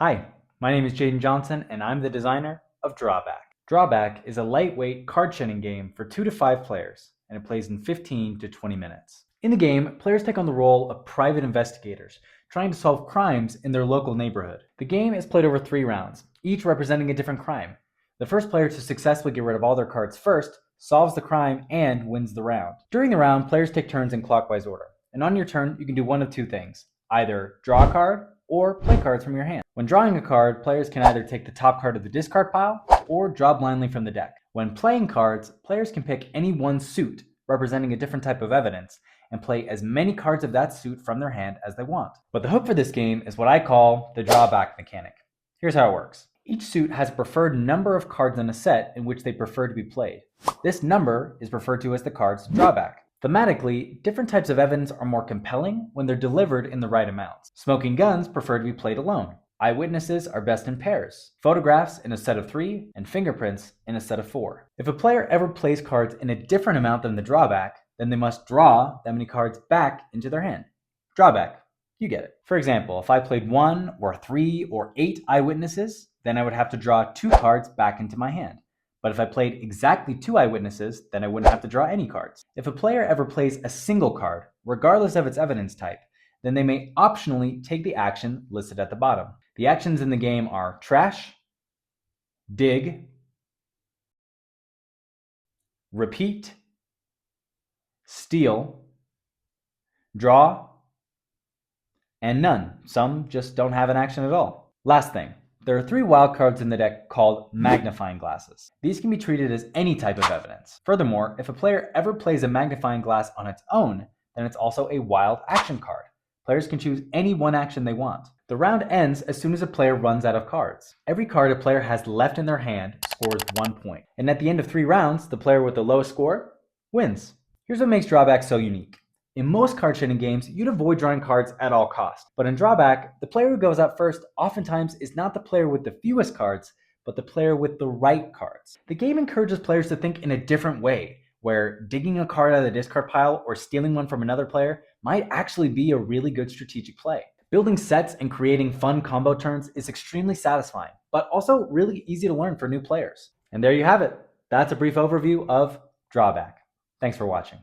Hi, my name is Jaden Johnson and I'm the designer of Drawback. Drawback is a lightweight card shedding game for 2 to 5 players, and it plays in 15 to 20 minutes. In the game, players take on the role of private investigators, trying to solve crimes in their local neighborhood. The game is played over 3 rounds, each representing a different crime. The first player to successfully get rid of all their cards first solves the crime and wins the round. During the round, players take turns in clockwise order, and on your turn, you can do one of two things: either draw a card or play cards from your hand. When drawing a card, players can either take the top card of the discard pile or draw blindly from the deck. When playing cards, players can pick any one suit, representing a different type of evidence, and play as many cards of that suit from their hand as they want. But the hook for this game is what I call the drawback mechanic. Here's how it works. Each suit has a preferred number of cards in a set in which they prefer to be played. This number is referred to as the card's drawback. Thematically, different types of evidence are more compelling when they're delivered in the right amounts. Smoking guns prefer to be played alone. Eyewitnesses are best in pairs. Photographs in a set of 3, and fingerprints in a set of 4. If a player ever plays cards in a different amount than the drawback, then they must draw that many cards back into their hand. Drawback. You get it. For example, if I played 1 or 3 or 8 eyewitnesses, then I would have to draw 2 cards back into my hand. But if I played exactly 2 eyewitnesses, then I wouldn't have to draw any cards. If a player ever plays a single card, regardless of its evidence type, then they may optionally take the action listed at the bottom. The actions in the game are trash, dig, repeat, steal, draw, and none. Some just don't have an action at all. Last thing. There are 3 wildcards in the deck called magnifying glasses. These can be treated as any type of evidence. Furthermore, if a player ever plays a magnifying glass on its own, then it's also a wild action card. Players can choose any one action they want. The round ends as soon as a player runs out of cards. Every card a player has left in their hand scores 1 point. And at the end of 3 rounds, the player with the lowest score wins. Here's what makes Drawback so unique. In most card shedding games, you'd avoid drawing cards at all costs. But in Drawback, the player who goes out first oftentimes is not the player with the fewest cards, but the player with the right cards. The game encourages players to think in a different way, where digging a card out of the discard pile or stealing one from another player might actually be a really good strategic play. Building sets and creating fun combo turns is extremely satisfying, but also really easy to learn for new players. And there you have it. That's a brief overview of Drawback. Thanks for watching.